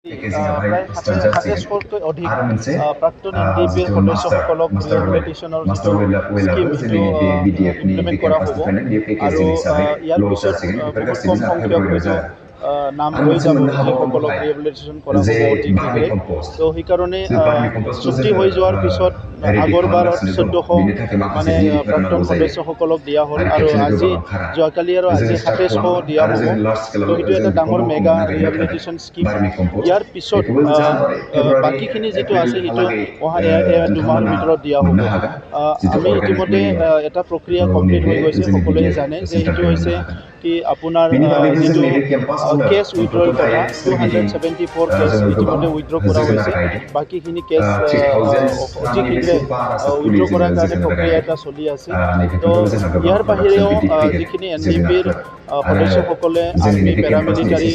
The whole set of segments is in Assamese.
প্ৰায় ২৭০০তকৈ অধিক প্ৰাক্তন NDP সদস্যসকলক ৰিহেবিলিটেশ্যনৰ যিটো স্কিম সেইটো ইমপ্লিমেণ্ট কৰা হ'ব আৰু ইয়াৰ পিছত বহুত কম সংখ্যক হয়তো নাম হৈ যাব যিসকলক ৰিহেবিলিটেশ্যন কৰা হ'ব অতি শীঘ্ৰে। তো সেইকাৰণে চুক্তি হৈ যোৱাৰ পিছত আগৰবাৰত ১৪০০ মানে প্ৰাক্তন সদস্যসকলক দিয়া হ'ল আৰু আজি যোৱাকালি আৰু আজি ২৭০০ দিয়া হ'ব। তো সেইটো এটা ডাঙৰ মেগা ৰিহেবিলিটেশ্যন স্কিম। ইয়াৰ পিছত বাকীখিনি যিটো আছে সেইটো অহা দুমাহৰ ভিতৰত দিয়া হ'ব। আমি ইতিমধ্যে এটা প্ৰক্ৰিয়া কমপ্লিট হৈ গৈছে, সকলোৱে জানে যে সেইটো হৈছে কি আপোনাৰ যিটো কেছ উইথড্ৰল কৰা 274 কেছ ইতিমধ্যে উইথড্ৰ কৰা হৈছে। বাকীখিনি কেছ অতি শীঘ্ৰে উইথড্ৰ কৰাৰ কাৰণে প্ৰক্ৰিয়া এটা চলি আছে। তো ইয়াৰ বাহিৰেও যিখিনি NDPৰ সদস্যসকলে আৰ্মি পেৰামিলিটাৰী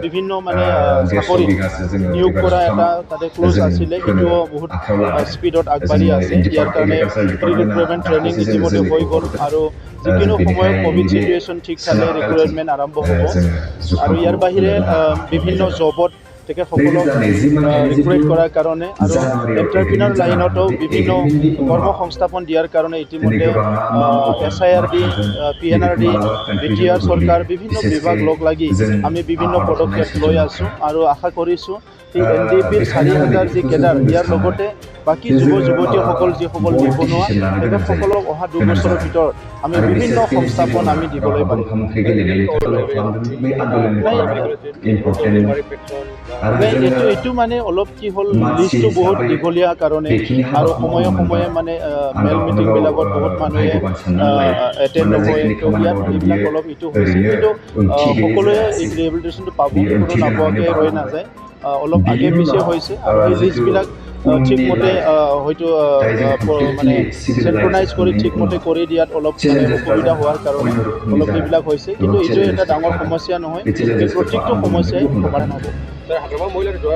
বিভিন্ন মানে চাকৰি নিয়োগ কৰা এটা তাতে ক্লজ আছিলে, সেইটোও বহুত স্পীডত আগবাঢ়ি আছে। ইয়াৰ কাৰণে ৰিক্ৰুটমেণ্ট ট্ৰেইনিং ইতিমধ্যে হৈ গ'ল আৰু যিকোনো সময়ত ক'ভিড চিটুৱেশ্যন ঠিক থাকলে ৰিক্ৰুটমেণ্ট আৰম্ভ হ'ব। আৰু ইয়াৰ বাহিৰে বিভিন্ন জবত তেখেতসকলক ৰিক্ৰুইট কৰাৰ কাৰণে আৰু এণ্টাৰপ্ৰিনাৰ লাইনতো বিভিন্ন কৰ্মসংস্থাপন দিয়াৰ কাৰণে ইতিমধ্যে SIRD, PNRD, BTR চৰকাৰ বিভিন্ন বিভাগ লগ লাগি আমি বিভিন্ন পদক্ষেপ লৈ আছোঁ আৰু আশা কৰিছোঁ এই NDPৰ ৪,০০০ যি কেডাৰ ইয়াৰ লগতে বাকী যুৱতীসকল যিসকল নিবনুৱা তেখেতসকলক অহা ২ বছৰৰ ভিতৰত আমি বিভিন্ন সংস্থাপন আমি দিবলৈ পাৰিম। এইটো মানে অলপ কি হ'ল লিষ্টটো বহুত দীঘলীয়া কাৰণে আৰু সময়ে সময়ে মানে মেল মিটিংবিলাকত বহুত মানুহে এটেণ্ড নকৰে। তো ইয়াত এইবিলাক অলপ ইটো হৈছে, কিন্তু সকলোৱে এই ৰিহেবিলিটেশ্যনটো পাব, কোনো নাপোৱাকৈ ৰৈ নাযায়। অলপ আগে পিছে হৈছে আৰু এই লিষ্টবিলাক ঠিকমতে হয়তো মানে চেণ্ট্ৰেলাইজ কৰি ঠিকমতে কৰি দিয়াত অলপ মানে অসুবিধা হোৱাৰ কাৰণে অলপ এইবিলাক হৈছে, কিন্তু এইটো এটা ডাঙৰ সমস্যা নহয়, এই প্ৰত্যেকটো সমস্যাই সমাধান হ'ব। হাগ্ৰামা মহিলাৰীটো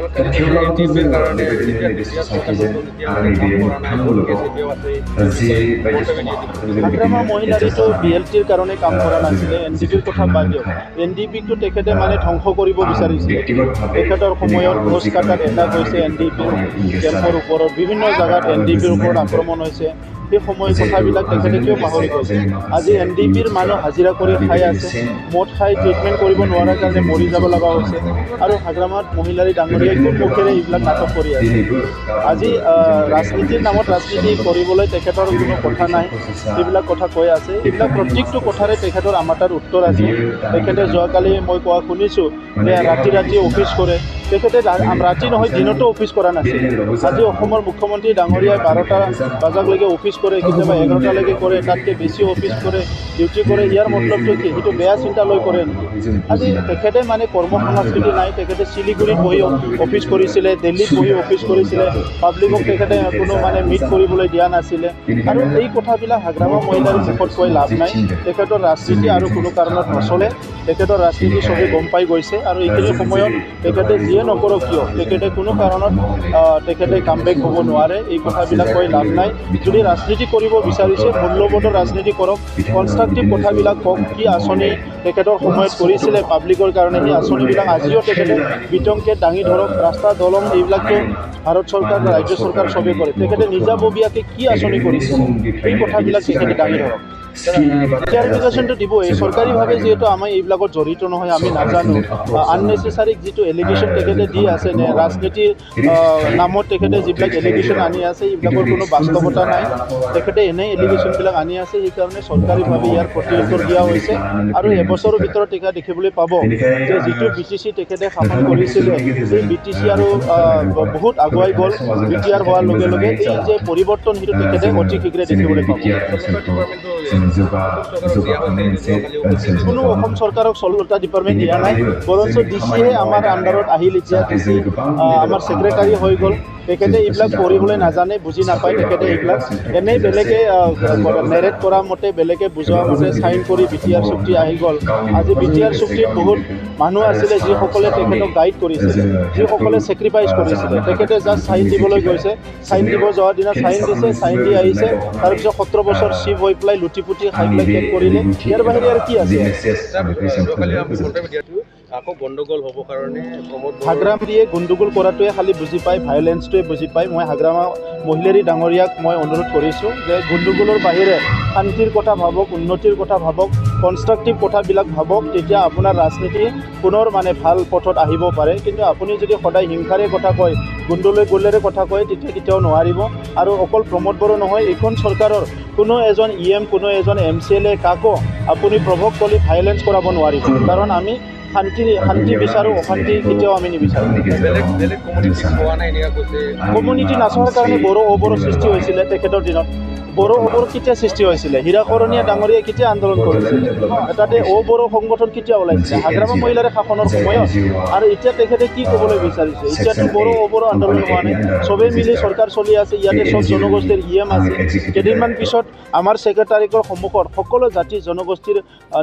BLTৰ কাৰণে কাম কৰা নাছিলে, NDPৰ কথা বাদ দিয়ক। NDPকটো তেখেতে মানে ধ্বংস কৰিব বিচাৰিছিলে। তেখেতৰ সময়ত ঘোষ কাটাত এটাক হৈছে NDPৰ কেম্পৰ ওপৰত, বিভিন্ন জেগাত NDPৰ ওপৰত আক্ৰমণ হৈছে। সেই সময় কথাবিলাক তেখেতে কিয় পাহৰি গৈছে? আজি NDPৰ মানুহ হাজিৰা কৰি খাই আছে, মদ খাই ট্ৰিটমেণ্ট কৰিব নোৱাৰাৰ কাৰণে মৰি যাব লগা হৈছে আৰু হাগ্ৰামাত মহিলাৰী ডাঙৰীয়াই কোন মুখেৰে এইবিলাক নাটক কৰি আছে। আজি ৰাজনীতিৰ নামত ৰাজনীতি কৰিবলৈ তেখেতৰ কোনো কথা নাই, এইবিলাক কথা কৈ আছে। এইবিলাক প্ৰত্যেকটো কথাৰে তেখেতৰ আমাৰ তাত উত্তৰ আছে। তেখেতে যোৱাকালি মই কোৱা শুনিছোঁ যে ৰাতি ৰাতি অফিচ কৰে। তেখেতে ৰাতি নহয় দিনতো অফিচ কৰা নাছিল। আজি অসমৰ মুখ্যমন্ত্ৰী ডাঙৰীয়াই 12টা বজালৈকে অফিচ কৰে, কেতিয়াবা 11টালৈকে কৰে, তাতকৈ বেছি অফিচ কৰে, ডিউটি কৰে। ইয়াৰ মতলবটো কি? সেইটো বেয়া চিন্তা লৈ কৰে নেকি? আজি তেখেতে মানে কৰ্ম সংস্কৃতি নাই। তেখেতে শিলিগুৰিত বহি অফিচ কৰিছিলে, দিল্লীত বহি অফিচ কৰিছিলে, পাব্লিকক তেখেতে কোনো মানে মিট কৰিবলৈ দিয়া নাছিলে। আৰু এই কথাবিলাক হাগ্ৰামা মহিলাৰ মুখত কৈ লাভ নাই। তেখেতৰ ৰাজনীতি আৰু কোনো কাৰণত নচলে। তেখেতৰ ৰাজনীতি চবেই গম পাই গৈছে আৰু এইখিনি সময়ত তেখেতে যিয়ে নকৰক কিয় তেখেতে কোনো কাৰণত তেখেতে কামবেক হ'ব নোৱাৰে। এই কথাবিলাক কৈ লাভ নাই। যদি ৰাজনীতি কৰিব বিচাৰিছে মূল্যবোধৰ ৰাজনীতি কৰক, কনষ্ট্ৰাকটিভ কথাবিলাক কওক। কি আঁচনি তেখেতৰ সময়ত কৰিছিলে পাব্লিকৰ কাৰণে, সেই আঁচনিবিলাক আজিও তেখেতে বিতংকে দাঙি ধৰক। ৰাস্তা দলং এইবিলাকতো ভাৰত চৰকাৰ বা ৰাজ্য চৰকাৰ চবেই কৰে। তেখেতে নিজাববীয়াকৈ কি আঁচনি কৰিছে এই কথাবিলাক তেখেতে দাঙি ধৰক। ক্লাৰিফিকেশ্যনটো দিবই। চৰকাৰীভাৱে যিহেতু আমি এইবিলাকত জড়িত নহয়, আমি নাজানো। আননেচেচাৰী যিটো এলিগেশ্যন তেখেতে দি আছে নে ৰাজনীতিৰ নামত তেখেতে যিবিলাক এলিগেশ্যন আনি আছে এইবিলাকৰ কোনো বাস্তৱতা নাই। তেখেতে এনেই এলিগেশ্যনবিলাক আনি আছে, সেইকাৰণে চৰকাৰীভাৱে ইয়াৰ প্ৰত্যুত্তৰ দিয়া হৈছে। আৰু এবছৰৰ ভিতৰত তেখেতে দেখিবলৈ পাব যে যিটো BTC তেখেতে শাসন কৰিছিলে সেই BTC আৰু বহুত আগুৱাই গ'ল। BTR হোৱাৰ লগে লগে এই যে পৰিৱৰ্তন সেইটো তেখেতে অতি শীঘ্ৰে দেখিবলৈ পাব। কোনো অসম চৰকাৰক 16টা ডিপাৰ্টমেণ্ট দিয়া নাই, বৰঞ্চ DCহে আমাৰ আণ্ডাৰত আহিল। এতিয়া DC আমাৰ ছেক্ৰেটাৰী হৈ গ'ল। তেখেতে এইবিলাক পঢ়িবলৈ নাজানে, বুজি নাপায়। তেখেতে এইবিলাক এনেই বেলেগে নেৰেট কৰা মতে, বেলেগে বুজোৱা মতে চাইন কৰি BTR চুক্তি আহি গ'ল। আজি BTR চুক্তিত বহুত মানুহ আছিলে যিসকলে তেখেতক গাইড কৰিছিলে, যিসকলে ছেক্ৰিফাইচ কৰিছিলে। তেখেতে জাষ্ট চাইন দিবলৈ গৈছে, চাইন দিব যোৱাৰ দিনা চাইন দিছে, চাইন দি আহিছে। তাৰপিছত 17 বছৰ চিফ হৈ পেলাই লুটি পুটি খাই পেলাই শেষ কৰিলে। ইয়াৰ বাহিৰে আৰু কি আছে? আকৌ গণ্ডগোল হ'ব কাৰণে প্ৰমোদ হাগ্ৰামীয়ে গণ্ডগোল কৰাটোৱে খালি বুজি পায়, ভায়োলেন্সটোৱে বুজি পায়। মই হাগ্ৰামা মহিলাৰী ডাঙৰীয়াক মই অনুৰোধ কৰিছোঁ যে গণ্ডগোলৰ বাহিৰে শান্তিৰ কথা ভাবক, উন্নতিৰ কথা ভাবক, কনষ্ট্ৰাকটিভ কথাবিলাক ভাবক, তেতিয়া আপোনাৰ ৰাজনীতি পুনৰ মানে ভাল পথত আহিব পাৰে। কিন্তু আপুনি যদি সদায় হিংসাৰে কথা কয়, গণ্ডগোলেৰে কথা কয়, তেতিয়া কেতিয়াও নোৱাৰিব। আৰু অকল প্ৰমোদ বড়ো নহয়, এইখন চৰকাৰৰ কোনো এজন EM, কোনো এজন MCLA কাকো আপুনি প্ৰভোগ কৰি ভায়োলেন্স কৰাব নোৱাৰিব। কাৰণ আমি শান্তি বিচাৰোঁ, অশান্তি কেতিয়াও আমি নিবিচাৰোঁ। বেলেগ কমিউনিটি হোৱা নাই এনেকুৱা কৈছে। কমিউনিটি নাচোৱাৰ কাৰণে বড়ো অবড়ো সৃষ্টি হৈছিলে তেখেতৰ দিনত। বড়ো অবড়ো কেতিয়া সৃষ্টি হৈছিলে? হীৰাকৰণীয়া ডাঙৰীয়াই কেতিয়া আন্দোলন কৰিছিলে? তাতে অবড়ো সংগঠন কেতিয়া ওলাইছিলে? হাগ্ৰামা মহিলাৰে শাসনৰ সময়ত। আৰু এতিয়া তেখেতে কি ক'বলৈ বিচাৰিছে? এতিয়াতো বড়ো অবড়ো আন্দোলন হোৱা নাই, চবেই মিলি চৰকাৰ চলি আছে। ইয়াতে চব জনগোষ্ঠীৰ EM আছে। কেইদিনমান পিছত আমাৰ ছেক্ৰেটাৰিয়েটৰ সন্মুখত সকলো জাতি জনগোষ্ঠীৰ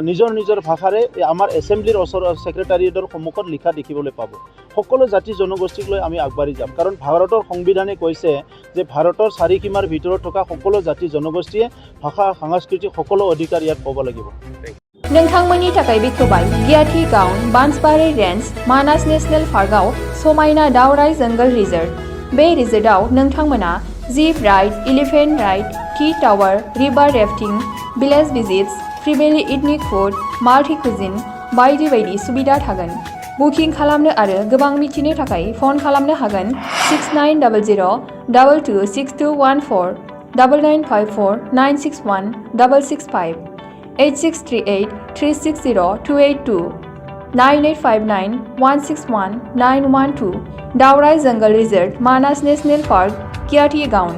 নিজৰ নিজৰ ভাষাৰে আমাৰ এছেম্বলিৰ ওচৰৰ ছেক্ৰেটাৰিয়েটৰ সন্মুখত লিখা দেখিবলৈ পাব। সকলো জাতি জনগোষ্ঠীক লৈ আমি আগবাঢ়ি যাম। কাৰণ ভাৰতৰ সংবিধানে কৈছে যে ভাৰতৰ চাৰিসীমাৰ ভিতৰত থকা সকলো জাতি জনগোষ্ঠীয়ে ভাষা সাংস্কৃতিক সকলো অধিকাৰ ইয়াত পাব লাগিব। नोंथांमोननि थाखाय बेखेवबाय गियाथि गाउन बांसबारि रेन्ज मानास नेशनेल पार्कआव समायना दावराय जंगल रिजर्ट। बे रिजर्टआव नोंथांमोना zip ride, elephant ride, tea tower, river rafting, village visits, फ्रिबेलि इथनिक फुड, माल्टि कुजिन बायदि बायदि सुबिदा थागोन। बुकिं खालामनो आरो गोबां मिथिनो थाखाय फन खालामनो हागोन 6900226214 9954961665 8638 360 282 9859 161 912 दावराय जंगल रिजर्ट मानास नेशनेल पार्क गियाथि गाउन।